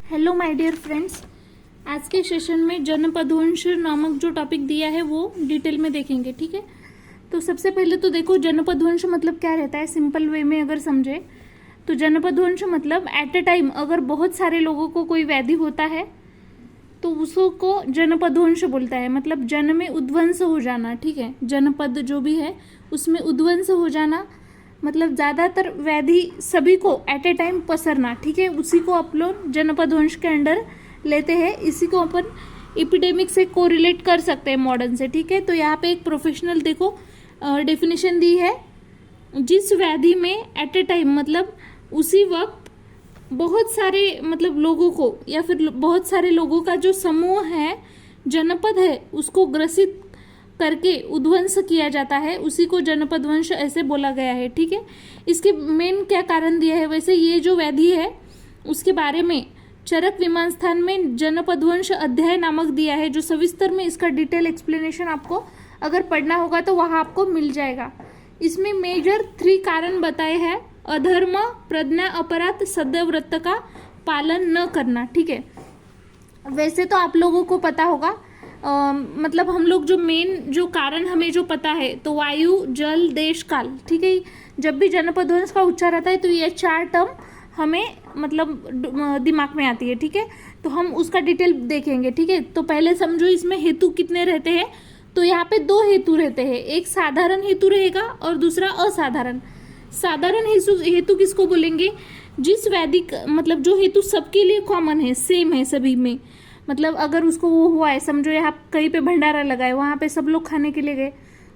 Hello my dear friends, आज के session में जनपदवंश नामक जो टॉपिक दिया है वो डिटेल में देखेंगे। ठीक है, तो सबसे पहले तो देखो जनपदवंश मतलब क्या रहता है। सिंपल वे में अगर समझे तो जनपदवंश मतलब एट ए टाइम अगर बहुत सारे लोगों को कोई व्याधि होता है तो उसको जनपदवंश बोलता है। मतलब जन में उद्वंस हो जाना। ठीक है, जनपद जो भी है उसमें उद्वंस हो जाना मतलब ज़्यादातर व्याधि सभी को एट ए टाइम पसरना। ठीक है, उसी को आप लोग जनपदवंश के अंडर लेते हैं। इसी को अपन एपिडेमिक से कोरिलेट कर सकते हैं मॉडर्न से। ठीक है, तो यहाँ पे एक प्रोफेशनल देखो डेफिनेशन दी है, जिस व्याधि में एट ए टाइम मतलब उसी वक्त बहुत सारे मतलब लोगों को या फिर बहुत सारे लोगों का जो समूह है, जनपद है, उसको ग्रसित करके उद्वंस किया जाता है, उसी को जनपदवंश ऐसे बोला गया है। ठीक है, इसके मेन क्या कारण दिया है, वैसे ये जो व्याधि है उसके बारे में चरक विमान स्थान में जनपदवंश अध्याय नामक दिया है, जो सविस्तर में इसका डिटेल एक्सप्लेनेशन आपको अगर पढ़ना होगा तो वहाँ आपको मिल जाएगा। इसमें मेजर 3 कारण बताए हैं। अधर्म, प्रज्ञा अपराध, सद्व्रत का पालन न करना। ठीक है, वैसे तो आप लोगों को पता होगा मतलब हम लोग जो मेन जो कारण हमें जो पता है तो वायु, जल, देश, काल। ठीक है, जब भी जनपदवंश का उच्चार आता है तो ये 4 टर्म हमें मतलब दिमाग में आती है। ठीक है, तो हम उसका डिटेल देखेंगे। ठीक है, तो पहले समझो इसमें हेतु कितने रहते हैं। तो यहाँ पे 2 हेतु रहते हैं, एक साधारण हेतु रहेगा और दूसरा असाधारण। साधारण हेतु किसको बोलेंगे, जिस व्याधि मतलब जो हेतु सबके लिए कॉमन है, सेम है सभी में। मतलब अगर उसको वो हुआ है, समझो यहाँ कहीं पे भंडारा लगा है, वहाँ पे सब लोग खाने के लिए गए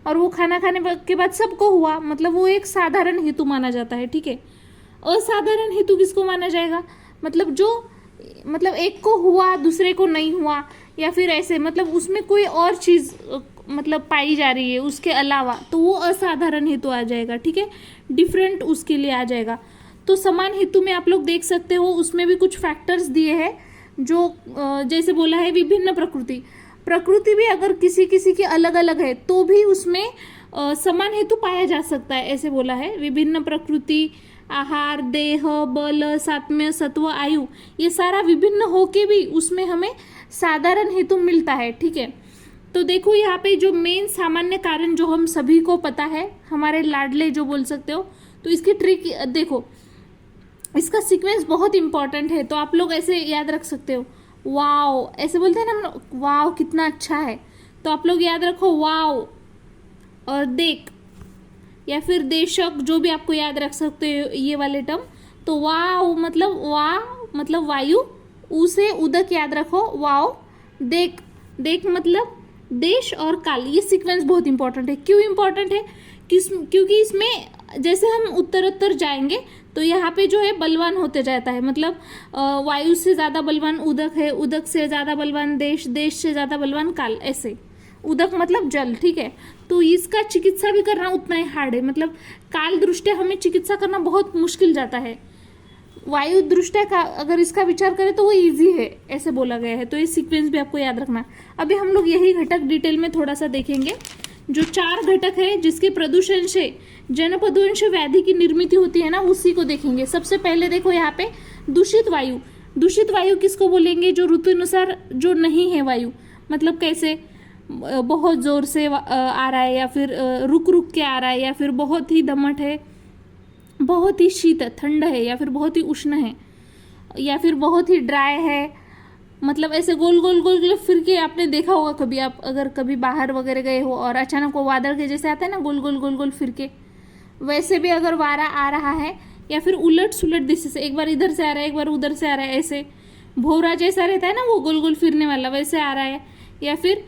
और वो खाना खाने के बाद सबको हुआ, मतलब वो एक साधारण हेतु माना जाता है। ठीक है, असाधारण हेतु किसको माना जाएगा, मतलब जो मतलब एक को हुआ दूसरे को नहीं हुआ, या फिर ऐसे मतलब उसमें कोई और चीज़ मतलब पाई जा रही है उसके अलावा, तो वो असाधारण हेतु आ जाएगा। ठीक है, डिफरेंट उसके लिए आ जाएगा। तो समान हेतु में आप लोग देख सकते हो, उसमें भी कुछ फैक्टर्स दिए हैं जो जैसे बोला है विभिन्न प्रकृति भी अगर किसी किसी की अलग अलग है तो भी उसमें समान हेतु पाया जा सकता है, ऐसे बोला है। विभिन्न प्रकृति, आहार, देह, बल, सात्म्य, सत्व, आयु, ये सारा विभिन्न होके भी उसमें हमें साधारण हेतु मिलता है। ठीक है, तो देखो यहाँ पे जो मेन सामान्य कारण जो हम सभी को पता है, हमारे लाडले जो बोल सकते हो, तो इसकी ट्रिक देखो, इसका सीक्वेंस बहुत इंपॉर्टेंट है। तो आप लोग ऐसे याद रख सकते हो, वाओ ऐसे बोलते हैं ना हम लोग, वाओ कितना अच्छा है, तो आप लोग याद रखो वाओ और देख, या फिर देशक, जो भी आपको याद रख सकते हो ये वाले टर्म। तो वाओ मतलब वायु, ऊ से उदक याद रखो, वाओ। देख मतलब देश और काल। ये सीक्वेंस बहुत इंपॉर्टेंट है। क्यों इंपॉर्टेंट है, क्योंकि इसमें जैसे हम उत्तरोत्तर जाएंगे तो यहाँ पे जो है बलवान होते जाता है। मतलब वायु से ज़्यादा बलवान उदक है, उदक से ज़्यादा बलवान देश, देश से ज़्यादा बलवान काल, ऐसे। उदक मतलब जल। ठीक है, तो इसका चिकित्सा भी करना उतना ही हार्ड है। मतलब काल दृष्टया हमें चिकित्सा करना बहुत मुश्किल जाता है। वायु दृष्टया का अगर इसका विचार करें तो वो इजी है, ऐसे बोला गया है। तो ये सीक्वेंस भी आपको याद रखना। अभी हम लोग यही घटक डिटेल में थोड़ा सा देखेंगे। जो 4 घटक है जिसके प्रदूषण से जनपदवंश व्याधि की निर्मित होती है ना, उसी को देखेंगे। सबसे पहले देखो यहाँ पे दूषित वायु। दूषित वायु किसको बोलेंगे, जो ऋतु अनुसार जो नहीं है वायु, मतलब कैसे बहुत जोर से आ रहा है, या फिर रुक रुक के आ रहा है, या फिर बहुत ही दमट है, बहुत ही शीत ठंड है, या फिर बहुत ही उष्ण है, या फिर बहुत ही ड्राई है। मतलब ऐसे गोल गोल गोल गोल फिर के आपने देखा होगा कभी, आप अगर कभी बाहर वगैरह गए हो और अचानक वो वादल के जैसे आता है ना, गोल गोल गोल गोल फिर के, वैसे भी अगर वारा आ रहा है, या फिर उलट सुलट दिशा से, एक बार इधर से आ रहा है एक बार उधर से आ रहा है, ऐसे भौरा जैसा रहता है ना वो गोल गोल फिरने वाला, वैसे आ रहा है, या फिर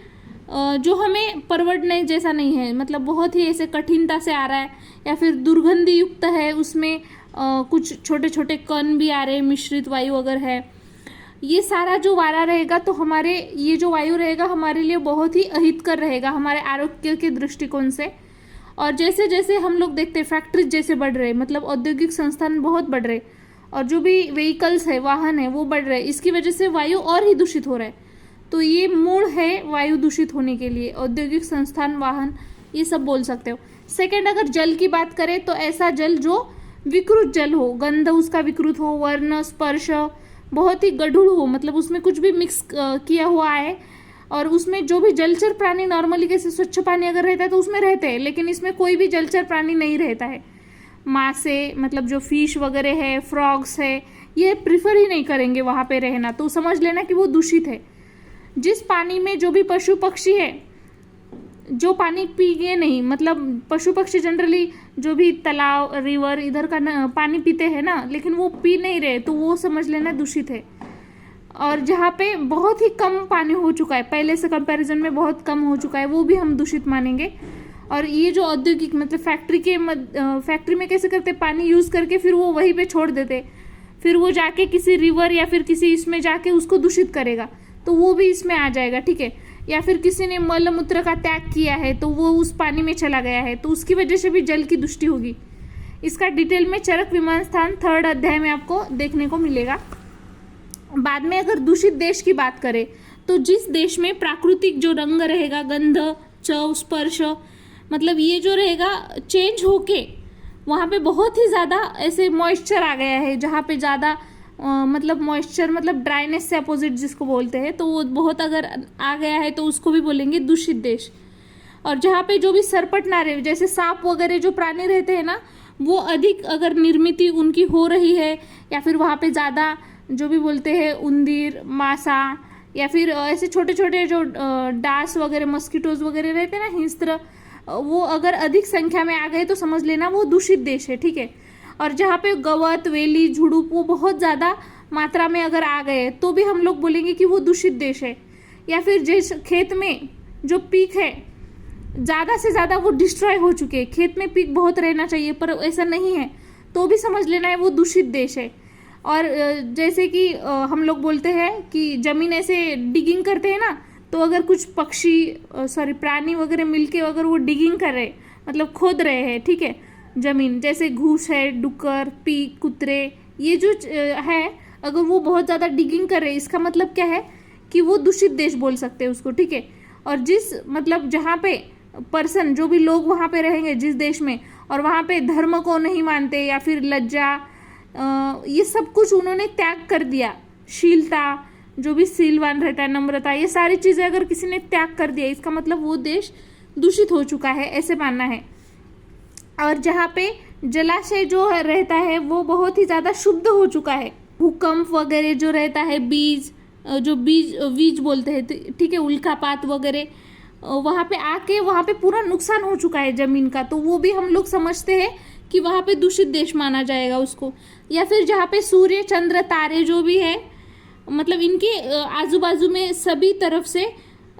जो हमें परवड़ने जैसा नहीं है, मतलब बहुत ही ऐसे कठिनता से आ रहा है, या फिर दुर्गंधि युक्त है, उसमें कुछ छोटे छोटे कण भी आ रहे हैं, मिश्रित वायु अगर है, ये सारा जो वारा रहेगा तो हमारे ये जो वायु रहेगा हमारे लिए बहुत ही अहितकर रहेगा हमारे आरोग्य के दृष्टिकोण से। और जैसे जैसे हम लोग देखते हैं फैक्ट्रीज जैसे बढ़ रहे, मतलब औद्योगिक संस्थान बहुत बढ़ रहे, और जो भी व्हीकल्स है, वाहन है, वो बढ़ रहे, इसकी वजह से वायु और ही दूषित हो रहा है। तो ये मूल है वायु दूषित होने के लिए, औद्योगिक संस्थान, वाहन, ये सब बोल सकते हो। सेकेंड, अगर जल की बात करें तो ऐसा जल जो विकृत जल हो, गंध उसका विकृत हो, वर्ण, स्पर्श, बहुत ही गढ़ूल हो, मतलब उसमें कुछ भी मिक्स किया हुआ है, और उसमें जो भी जलचर प्राणी नॉर्मली कैसे स्वच्छ पानी अगर रहता है तो उसमें रहते हैं, लेकिन इसमें कोई भी जलचर प्राणी नहीं रहता है। मासे मतलब जो फिश वगैरह है, फ्रॉग्स है, ये प्रिफर ही नहीं करेंगे वहाँ पे रहना, तो समझ लेना कि वो दूषित है। जिस पानी में जो भी पशु पक्षी है जो पानी पिए नहीं, मतलब पशु पक्षी जनरली जो भी तालाब रिवर इधर का पानी पीते हैं ना, लेकिन वो पी नहीं रहे, तो वो समझ लेना दूषित है। और जहाँ पे बहुत ही कम पानी हो चुका है, पहले से कंपैरिजन में बहुत कम हो चुका है, वो भी हम दूषित मानेंगे। और ये जो औद्योगिक मतलब फैक्ट्री में कैसे करते, पानी यूज़ करके फिर वो वहीं पे छोड़ देते, फिर वो जाके किसी रिवर या फिर किसी इसमें जाके उसको दूषित करेगा, तो वो भी इसमें आ जाएगा, ठीक है। या फिर किसी ने मल मूत्र का त्याग किया है तो वो उस पानी में चला गया है, तो उसकी वजह से भी जल की दूषित होगी। इसका डिटेल में चरक विमान स्थान 3rd अध्याय में आपको देखने को मिलेगा। बाद में अगर दूषित देश की बात करें तो जिस देश में प्राकृतिक जो रंग रहेगा, गंध, चव, स्पर्श, मतलब ये जो रहेगा चेंज होके वहाँ पे बहुत ही ज़्यादा ऐसे मॉइस्चर आ गया है, जहाँ पे ज़्यादा मतलब मॉइस्चर मतलब ड्राइनेस से अपोजिट जिसको बोलते हैं, तो वो बहुत अगर आ गया है तो उसको भी बोलेंगे दूषित देश। और जहाँ पे जो भी सरपट ना रहे, जैसे सांप वगैरह जो प्राणी रहते हैं ना, वो अधिक अगर निर्मित उनकी हो रही है, या फिर वहाँ पे ज़्यादा जो भी बोलते हैं उंदीर, मासा, या फिर ऐसे छोटे छोटे जो डास वगैरह, मस्कीटोज वगैरह रहते हैं ना, हिंस्त्र, वो अगर अधिक संख्या में आ गए तो समझ लेना वो दूषित देश है, ठीक है। और जहाँ पे गवत, वेली, झुड़ूप वो बहुत ज़्यादा मात्रा में अगर आ गए तो भी हम लोग बोलेंगे कि वो दूषित देश है। या फिर जिस खेत में जो पीक है ज़्यादा से ज़्यादा वो डिस्ट्रॉय हो चुके हैं, खेत में पीक बहुत रहना चाहिए पर ऐसा नहीं है, तो भी समझ लेना है वो दूषित देश है। और जैसे कि हम लोग बोलते हैं कि ज़मीन ऐसे डिगिंग करते हैं ना, तो अगर कुछ प्राणी वगैरह मिलके अगर वो डिगिंग कर रहे, मतलब खोद रहे हैं, ठीक है, ज़मीन, जैसे घूस है, डुक्कर, पीक, कुतरे, ये जो है अगर वो बहुत ज़्यादा डिगिंग कर रहे हैं, इसका मतलब क्या है कि वो दूषित देश बोल सकते हैं उसको, ठीक है। और जिस मतलब जहाँ पे पर्सन जो भी लोग वहाँ पे रहेंगे जिस देश में, और वहाँ पे धर्म को नहीं मानते या फिर लज्जा, ये सब कुछ उन्होंने त्याग कर दिया, शीलता, जो भी सीलवान रहता है, नम्रता, ये सारी चीज़ें अगर किसी ने त्याग कर दिया, इसका मतलब वो देश दूषित हो चुका है, ऐसे मानना है। और जहाँ पे जलाशय जो रहता है वो बहुत ही ज़्यादा शुद्ध हो चुका है, भूकंप वगैरह जो रहता है, बीज बोलते हैं, ठीक है, उल्कापात वगैरह, वहाँ पे आके वहाँ पे पूरा नुकसान हो चुका है ज़मीन का, तो वो भी हम लोग समझते हैं कि वहाँ पे दूषित देश माना जाएगा उसको। या फिर जहाँ पे सूर्य, चंद्र, तारे जो भी है, मतलब इनके आजू बाजू में सभी तरफ से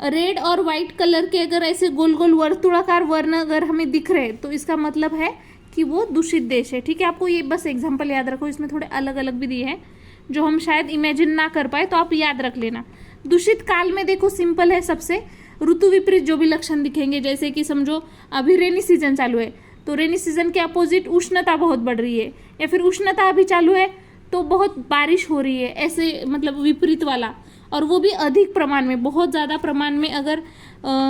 रेड और वाइट कलर के अगर ऐसे गोल गोल वर्तुलाकार वर्ण अगर हमें दिख रहे, तो इसका मतलब है कि वो दूषित देश है, ठीक है। आपको ये बस एग्जांपल याद रखो, इसमें थोड़े अलग अलग भी दिए हैं जो हम शायद इमेजिन ना कर पाए, तो आप याद रख लेना। दूषित काल में देखो सिंपल है, सबसे ऋतु विपरीत जो भी लक्षण दिखेंगे, जैसे कि समझो अभी रेनी सीजन चालू है, तो रेनी सीजन के अपोजिट उष्णता बहुत बढ़ रही है, या फिर उष्णता अभी चालू है तो बहुत बारिश हो रही है, ऐसे मतलब विपरीत वाला, और वो भी अधिक प्रमाण में, बहुत ज़्यादा प्रमाण में अगर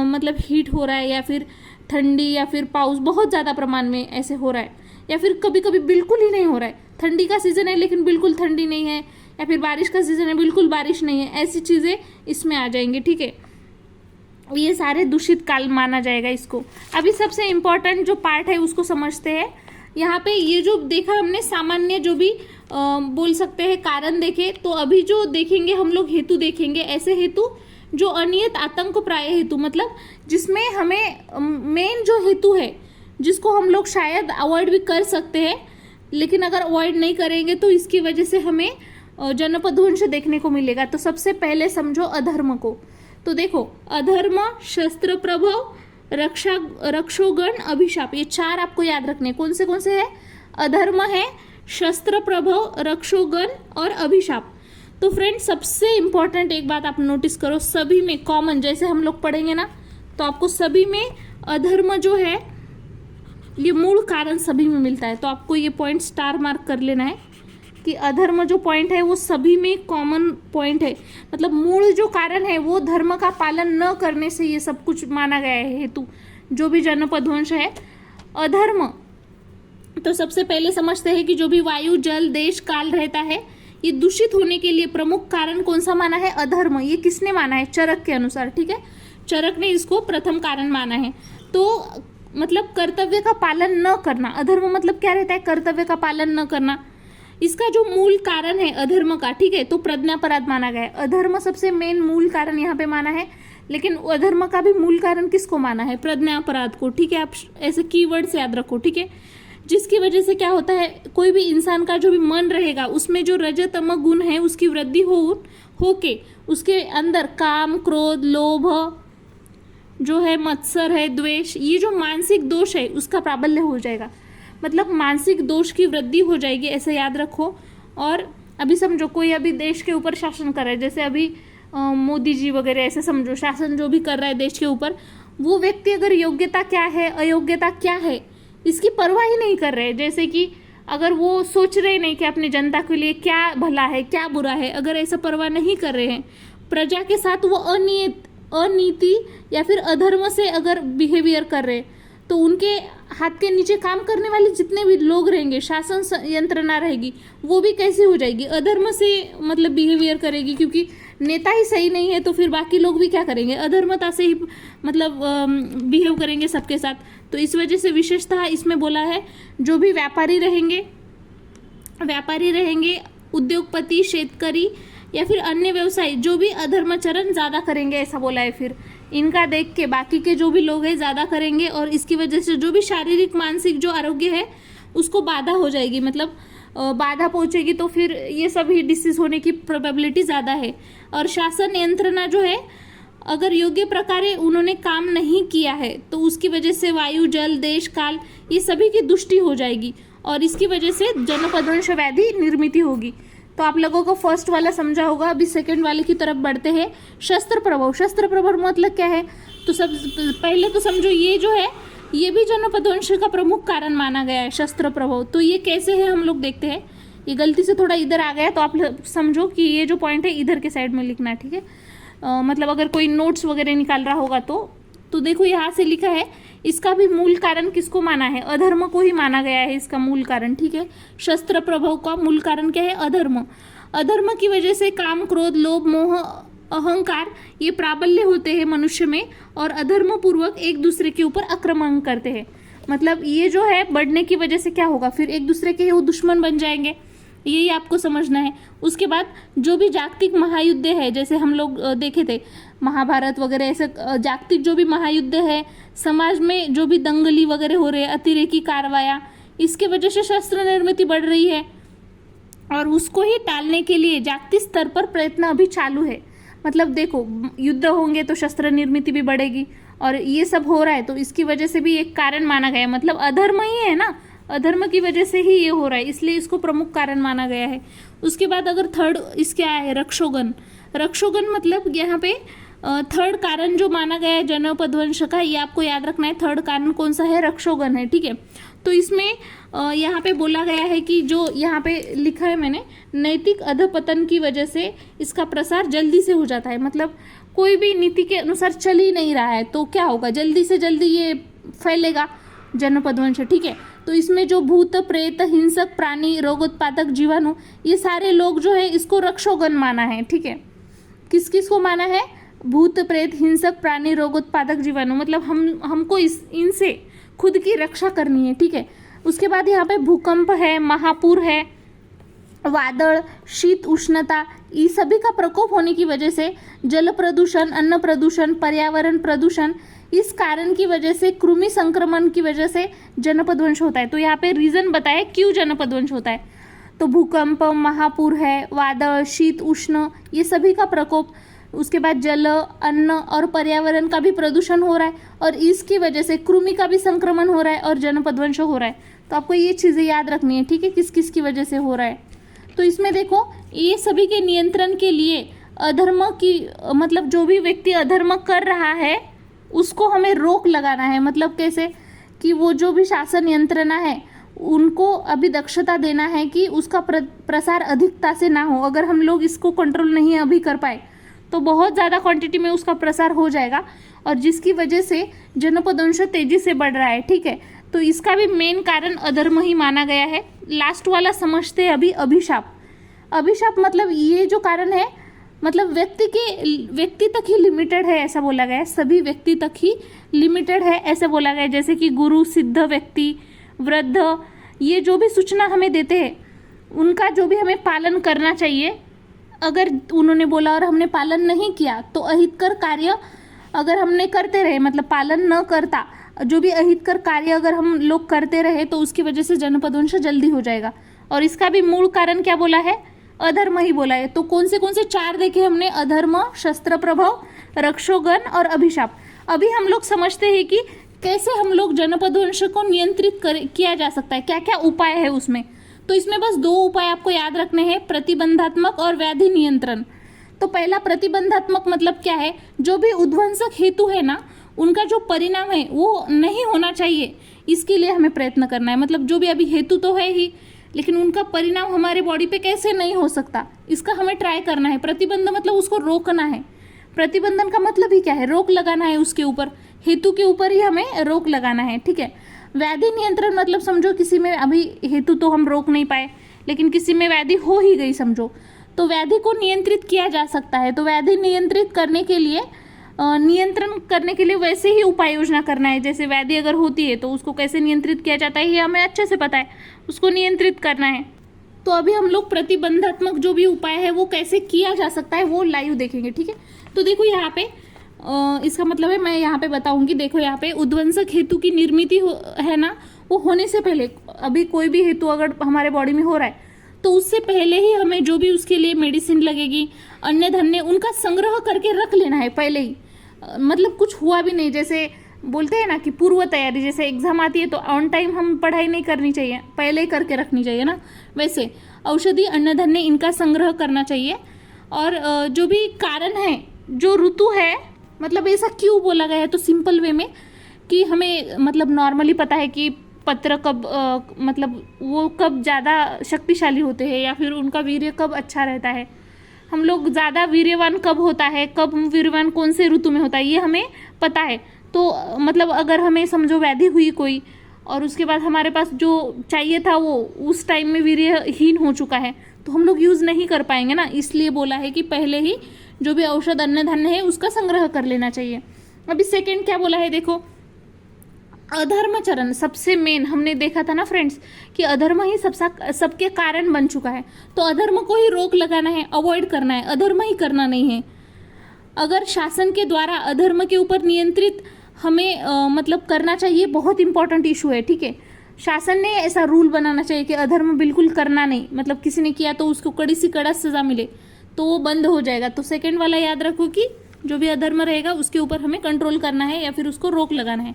मतलब हीट हो रहा है, या फिर ठंडी, या फिर पाउस बहुत ज़्यादा प्रमाण में ऐसे हो रहा है, या फिर कभी कभी बिल्कुल ही नहीं हो रहा है, ठंडी का सीज़न है लेकिन बिल्कुल ठंडी नहीं है, या फिर बारिश का सीज़न है बिल्कुल बारिश नहीं है, ऐसी चीज़ें इसमें आ जाएंगी, ठीक है। ये सारे दूषित काल माना जाएगा इसको। अभी सबसे इम्पोर्टेंट जो पार्ट है उसको समझते हैं। यहाँ पे ये जो देखा हमने सामान्य जो भी बोल सकते हैं कारण देखे, तो अभी जो देखेंगे हम लोग हेतु देखेंगे, ऐसे हेतु जो अनियत आतंक प्राय हेतु, मतलब जिसमें हमें मेन जो हेतु है जिसको हम लोग शायद अवॉइड भी कर सकते हैं, लेकिन अगर अवॉइड नहीं करेंगे तो इसकी वजह से हमें जनपदवंश देखने को मिलेगा। तो सबसे पहले समझो अधर्म को, तो देखो अधर्म, शस्त्र प्रभाव, रक्षोगण, अभिशाप, ये 4 आपको याद रखने। कौन से है? अधर्म है, शस्त्र प्रभाव, रक्षोगण और अभिशाप। तो फ्रेंड सबसे इंपॉर्टेंट एक बात आप नोटिस करो, सभी में कॉमन, जैसे हम लोग पढ़ेंगे ना, तो आपको सभी में अधर्म जो है ये मूल कारण सभी में मिलता है। तो आपको ये पॉइंट स्टार मार्क कर लेना है कि अधर्म जो पॉइंट है वो सभी में कॉमन पॉइंट है, मतलब मूल जो कारण है वो धर्म का पालन न करने से ये सब कुछ माना गया है हेतु, जो भी जनपदवंश है। अधर्म तो सबसे पहले समझते हैं कि जो भी वायु, जल, देश, काल रहता है, ये दूषित होने के लिए प्रमुख कारण कौन सा माना है? अधर्म। ये किसने माना है? चरक के अनुसार, ठीक है, चरक ने इसको प्रथम कारण माना है। तो मतलब कर्तव्य का पालन न करना, अधर्म मतलब क्या रहता है? कर्तव्य का पालन न करना। इसका जो मूल कारण है अधर्म का, ठीक है, तो प्रज्ञापराध माना गया है। अधर्म सबसे मेन मूल कारण यहाँ पे माना है, लेकिन अधर्म का भी मूल कारण किसको माना है? प्रज्ञापराध को, ठीक है। आप ऐसे कीवर्ड से याद रखो, ठीक है। जिसकी वजह से क्या होता है, कोई भी इंसान का जो भी मन रहेगा उसमें जो रजतम गुण है उसकी वृद्धि होके उसके अंदर काम, क्रोध, लोभ जो है, मत्सर है, द्वेष, ये जो मानसिक दोष है उसका प्राबल्य हो जाएगा। मतलब मानसिक दोष की वृद्धि हो जाएगी, ऐसे याद रखो। और अभी समझो कोई अभी देश के ऊपर शासन कर रहा है, जैसे अभी मोदी जी वगैरह, ऐसे समझो शासन जो भी कर रहा है देश के ऊपर, वो व्यक्ति अगर योग्यता क्या है, अयोग्यता क्या है, इसकी परवाह ही नहीं कर रहे। जैसे कि अगर वो सोच रहे नहीं कि अपनी जनता के लिए क्या भला है, क्या बुरा है, अगर ऐसा परवाह नहीं कर रहे हैं, प्रजा के साथ वो अनीति या फिर अधर्म से अगर बिहेवियर कर रहे, तो उनके हाथ के नीचे काम करने वाले जितने भी लोग रहेंगे, शासन यंत्रणा रहेगी, वो भी कैसी हो जाएगी? अधर्म से मतलब बिहेवियर करेगी, क्योंकि नेता ही सही नहीं है तो फिर बाकी लोग भी क्या करेंगे? अधर्मता से ही मतलब बिहेव करेंगे सबके साथ। तो इस वजह से विशेषतः इसमें बोला है जो भी व्यापारी रहेंगे, उद्योगपति, शेतकरी या फिर अन्य व्यवसायी जो भी अधर्माचरण ज़्यादा करेंगे, ऐसा बोला है। फिर इनका देख के बाकी के जो भी लोग हैं ज़्यादा करेंगे, और इसकी वजह से जो भी शारीरिक मानसिक जो आरोग्य है उसको बाधा हो जाएगी, मतलब बाधा पहुंचेगी, तो फिर ये सभी डिसीज होने की प्रोबेबिलिटी ज़्यादा है। और शासन यंत्रणा जो है, अगर योग्य प्रकार उन्होंने काम नहीं किया है तो उसकी वजह से वायु, जल, देश, काल, ये सभी की दुष्टि हो जाएगी, और इसकी वजह से जनपदवंश व्याधि निर्मित होगी। तो आप लोगों को फर्स्ट वाला समझा होगा। अभी सेकंड वाले की तरफ बढ़ते हैं। शस्त्र प्रभाव। शस्त्र प्रभाव मतलब क्या है? तो सब पहले तो समझो, ये जो है ये भी जनपदवंश का प्रमुख कारण माना गया है, शस्त्र प्रभाव। तो ये कैसे है हम लोग देखते हैं। ये गलती से थोड़ा इधर आ गया, तो आप समझो कि ये जो पॉइंट है इधर के साइड में लिखना है, ठीक है। मतलब अगर कोई नोट्स वगैरह निकाल रहा होगा तो देखो यहाँ से लिखा है, इसका भी मूल कारण किसको माना है? अधर्म को ही माना गया है इसका मूल कारण, ठीक है। शस्त्र प्रभाव का मूल कारण क्या है? अधर्म। अधर्म की वजह से काम, क्रोध, लोभ, मोह, अहंकार ये प्राबल्य होते हैं मनुष्य में, और अधर्म पूर्वक एक दूसरे के ऊपर आक्रमण करते हैं। मतलब ये जो है बढ़ने की वजह से क्या होगा? फिर एक दूसरे के वो दुश्मन बन जाएंगे, यही आपको समझना है। उसके बाद जो भी जागतिक महायुद्ध है, जैसे हम लोग देखे थे महाभारत वगैरह, ऐसे जागतिक जो भी महायुद्ध है, समाज में जो भी दंगली वगैरह हो रहे हैं, अतिरेकी कार्रवाइयाँ, इसके वजह से शस्त्र निर्मित बढ़ रही है, और उसको ही टालने के लिए जागतिक स्तर पर प्रयत्न अभी चालू है। मतलब देखो, युद्ध होंगे तो शस्त्र निर्मित भी बढ़ेगी, और ये सब हो रहा है, तो इसकी वजह से भी एक कारण माना गया है। मतलब अधर्म ही है ना, अधर्म की वजह से ही ये हो रहा है, इसलिए इसको प्रमुख कारण माना गया है। उसके बाद अगर थर्ड इसके आया है रक्षोगण। रक्षोगण मतलब यहाँ पे थर्ड कारण जो माना गया है जनपदवंश का, ये आपको याद रखना है। थर्ड कारण कौन सा है? रक्षोगण है, ठीक है। तो इसमें यहाँ पे बोला गया है कि जो यहाँ पे लिखा है मैंने, नैतिक अधपतन की वजह से इसका प्रसार जल्दी से हो जाता है। मतलब कोई भी नीति के अनुसार चल ही नहीं रहा है, तो क्या होगा? जल्दी से जल्दी ये फैलेगा जनपदवंश, ठीक है। तो इसमें जो भूत, प्रेत, हिंसक प्राणी, रोगोत्पादक जीवाणु, ये सारे लोग जो है इसको रक्षोगण माना है, ठीक है। किस किस को माना है? भूत, प्रेत, हिंसक प्राणी, रोगोत्पादक जीवाणु, मतलब हमको इनसे खुद की रक्षा करनी है, ठीक है। उसके बाद यहाँ पे भूकंप है, महापूर है, वादळ, शीत उष्णता, ये सभी का प्रकोप होने की वजह से जल प्रदूषण, अन्न प्रदूषण, पर्यावरण प्रदूषण, इस कारण की वजह से कृमि संक्रमण की वजह से जनपदवंश होता है। तो यहाँ पे रीजन बताया क्यों जनपदवंश होता है। तो भूकंप, महापूर है, वादळ, शीत उष्ण, ये सभी का प्रकोप, उसके बाद जल, अन्न और पर्यावरण का भी प्रदूषण हो रहा है, और इसकी वजह से कृमि का भी संक्रमण हो रहा है और जनपदवंश हो रहा है। तो आपको ये चीज़ें याद रखनी है, ठीक है, किस किस की वजह से हो रहा है। तो इसमें देखो, ये सभी के नियंत्रण के लिए अधर्म की, मतलब जो भी व्यक्ति अधर्म कर रहा है उसको हमें रोक लगाना है। मतलब कैसे? कि वो जो भी शासन यंत्रणा है उनको अभी दक्षता देना है कि उसका प्रसार अधिकता से ना हो। अगर हम लोग इसको कंट्रोल नहीं अभी कर पाए तो बहुत ज़्यादा क्वांटिटी में उसका प्रसार हो जाएगा, और जिसकी वजह से जनपदवंश तेजी से बढ़ रहा है, ठीक है। तो इसका भी मेन कारण अधर्म ही माना गया है। लास्ट वाला समझते हैं अभी, अभिशाप। अभिशाप मतलब ये जो कारण है मतलब व्यक्ति तक ही लिमिटेड है ऐसा बोला गया है, सभी व्यक्ति तक ही लिमिटेड है ऐसा बोला गया है। जैसे कि गुरु, सिद्ध व्यक्ति, वृद्ध, ये जो भी सूचना हमें देते हैं उनका जो भी हमें पालन करना चाहिए, अगर उन्होंने बोला और हमने पालन नहीं किया तो अहितकर कार्य अगर हमने करते रहे, मतलब पालन न करता जो भी अहितकर कार्य अगर हम लोग करते रहे तो उसकी वजह से जनपदवंश जल्दी हो जाएगा। और इसका भी मूल कारण क्या बोला है? अधर्म ही बोला है। तो कौन से 4 देखे हमने? अधर्म, शस्त्र प्रभाव, रक्षोगण और अभिशाप। अभी हम लोग समझते हैं कि कैसे हम लोग जनपदवंश को नियंत्रित किया जा सकता है, क्या क्या उपाय है उसमें। तो इसमें बस 2 उपाय आपको याद रखने हैं, प्रतिबंधात्मक और व्याधि नियंत्रण। तो पहला प्रतिबंधात्मक मतलब क्या है? जो भी उद्वंसक हेतु है ना, उनका जो परिणाम है वो नहीं होना चाहिए, इसके लिए हमें प्रयत्न करना है। मतलब जो भी अभी हेतु तो है ही, लेकिन उनका परिणाम हमारे बॉडी पे कैसे नहीं हो सकता, इसका हमें ट्राई करना है। प्रतिबंध मतलब उसको रोकना है। प्रतिबंधन का मतलब ही क्या है? रोक लगाना है उसके ऊपर, हेतु के ऊपर ही हमें रोक लगाना है, ठीक है। व्याधि नियंत्रण मतलब समझो किसी में अभी हेतु तो हम रोक नहीं पाए, लेकिन किसी में व्याधि हो ही गई समझो, तो व्याधि को नियंत्रित किया जा सकता है। तो व्याधि नियंत्रित करने के लिए नियंत्रण करने के लिए वैसे ही उपाय योजना करना है। जैसे व्याधि अगर होती है तो उसको कैसे नियंत्रित किया जाता है ये हमें अच्छे से पता है, उसको नियंत्रित करना है। तो अभी हम लोग प्रतिबंधात्मक जो भी उपाय है वो कैसे किया जा सकता है वो लाइव देखेंगे, ठीक है। तो देखो यहाँ पे इसका मतलब है, मैं यहाँ पे बताऊंगी। देखो यहाँ पे उद्वंसक हेतु की निर्मित है ना, वो होने से पहले, अभी कोई भी हेतु अगर हमारे बॉडी में हो रहा है तो उससे पहले ही हमें जो भी उसके लिए मेडिसिन लगेगी, अन्य धन्य, उनका संग्रह करके रख लेना है पहले ही। मतलब कुछ हुआ भी नहीं, जैसे बोलते हैं ना कि पूर्व तैयारी, जैसे एग्जाम आती है तो ऑन टाइम हम पढ़ाई नहीं करनी चाहिए, पहले ही करके रखनी चाहिए ना, वैसे औषधि, अन्न धन्य, इनका संग्रह करना चाहिए। और जो भी कारण है, जो ऋतु है, मतलब ऐसा क्यों बोला गया है, तो सिंपल वे में कि हमें मतलब नॉर्मली पता है कि पत्र कब मतलब वो कब ज़्यादा शक्तिशाली होते हैं या फिर उनका वीर्य कब अच्छा रहता है, हम लोग ज़्यादा वीर्यवान कब होता है, कब वीर्यवान कौन से ऋतु में होता है, ये हमें पता है। तो मतलब अगर हमें समझो व्याधि हुई कोई और उसके बाद हमारे पास जो चाहिए था वो उस टाइम में वीर्यहीन हो चुका है, तो हम लोग यूज़ नहीं कर पाएंगे ना, इसलिए बोला है कि पहले ही जो भी औषध, अन्न धान्य है उसका संग्रह कर लेना चाहिए। अभी सेकेंड क्या बोला है, देखो अधर्मचरण सबसे मेन हमने देखा था ना फ्रेंड्स कि अधर्म ही सबके कारण बन चुका है। तो अधर्म को ही रोक लगाना है, अवॉइड करना है, अधर्म ही करना नहीं है। अगर शासन के द्वारा अधर्म के ऊपर नियंत्रित हमें मतलब करना चाहिए, बहुत इंपॉर्टेंट इशू है, ठीक है। शासन ने ऐसा रूल बनाना चाहिए कि अधर्म बिल्कुल करना नहीं, मतलब किसी ने किया तो उसको कड़ी से कड़ा सजा मिले तो वो बंद हो जाएगा। तो सेकेंड वाला याद रखो कि जो भी अधर्म रहेगा उसके ऊपर हमें कंट्रोल करना है या फिर उसको रोक लगाना है।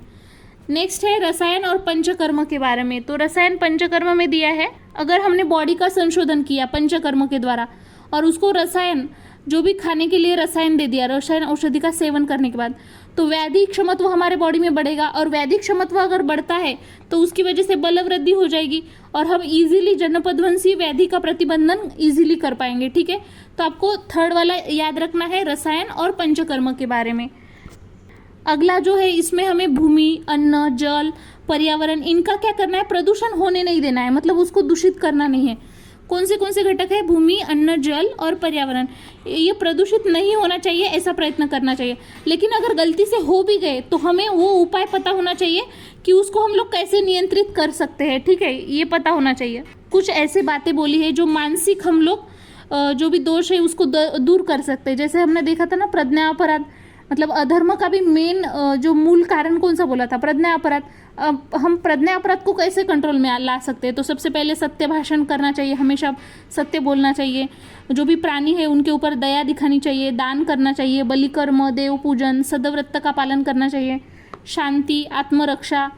नेक्स्ट है रसायन और पंचकर्म के बारे में। तो रसायन पंचकर्म में दिया है, अगर हमने बॉडी का संशोधन किया पंचकर्म के द्वारा और उसको रसायन जो भी खाने के लिए रसायन दे दिया, रसायन औषधि का सेवन करने के बाद, तो व्याधि क्षमत्व हमारे बॉडी में बढ़ेगा। और व्याधि क्षमत्व अगर बढ़ता है तो उसकी वजह से बल वृद्धि हो जाएगी और हम इजीली जनपदवंशी व्याधि का प्रतिबंधन इजीली कर पाएंगे, ठीक है। तो आपको थर्ड वाला याद रखना है, रसायन और पंचकर्म के बारे में। अगला जो है इसमें हमें भूमि, अन्न, जल, पर्यावरण, इनका क्या करना है, प्रदूषण होने नहीं देना है, मतलब उसको दूषित करना नहीं है। कौन से घटक है, भूमि, अन्न, जल और पर्यावरण, ये प्रदूषित नहीं होना चाहिए, ऐसा प्रयत्न करना चाहिए। लेकिन अगर गलती से हो भी गए तो हमें वो उपाय पता होना चाहिए कि उसको हम लोग कैसे नियंत्रित कर सकते हैं, ठीक है, ये पता होना चाहिए। कुछ ऐसे बातें बोली है जो मानसिक हम लोग जो भी दोष है उसको दूर कर सकते हैं। जैसे हमने देखा था ना प्रज्ञा अपराध, मतलब अधर्म का भी मेन जो मूल कारण कौन सा बोला था, प्रज्ञा अपराध। हम प्रज्ञा अपराध को कैसे कंट्रोल में ला सकते हैं, तो सबसे पहले सत्य भाषण करना चाहिए, हमेशा सत्य बोलना चाहिए। जो भी प्राणी है उनके ऊपर दया दिखानी चाहिए, दान करना चाहिए, बलिकर्म, देव पूजन, सदव्रत का पालन करना चाहिए, शांति, आत्मरक्षा,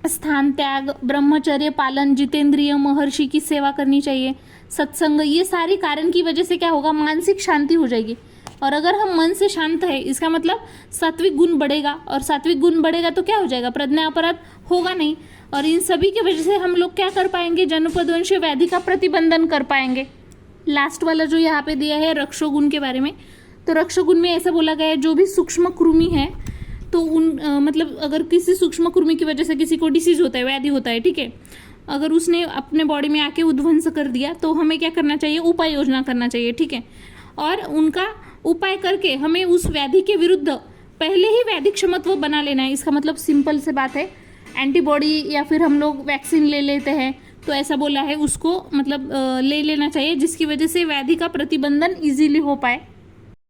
स्थान त्याग, ब्रह्मचर्य पालन, जितेंद्रिय, महर्षि की सेवा करनी चाहिए, सत्संग, ये सारी कारण की वजह से क्या होगा, मानसिक शांति हो जाएगी। और अगर हम मन से शांत है इसका मतलब सात्विक गुण बढ़ेगा, और सात्विक गुण बढ़ेगा तो क्या हो जाएगा, प्रज्ञा अपराध होगा नहीं। और इन सभी की वजह से हम लोग क्या कर पाएंगे, जनपदवंशीय व्याधि का प्रतिबंधन कर पाएंगे। लास्ट वाला जो यहाँ पे दिया है रक्षोगुण के बारे में, तो रक्षोगुण में ऐसा बोला गया है जो भी सूक्ष्म कृमि है तो उन मतलब अगर किसी सूक्ष्म कृमि की वजह से किसी को डिसीज होता है, व्याधि होता है, ठीक है, अगर उसने अपने बॉडी में आके उध्वंस कर दिया तो हमें क्या करना चाहिए, उपाय योजना करना चाहिए, ठीक है। और उनका उपाय करके हमें उस व्याधि के विरुद्ध पहले ही वैदिक क्षमत्व बना लेना है। इसका मतलब सिंपल से बात है, एंटीबॉडी या फिर हम लोग वैक्सीन ले लेते हैं तो ऐसा बोला है उसको मतलब ले लेना चाहिए, जिसकी वजह से व्याधि का प्रतिबंधन इजीली हो पाए।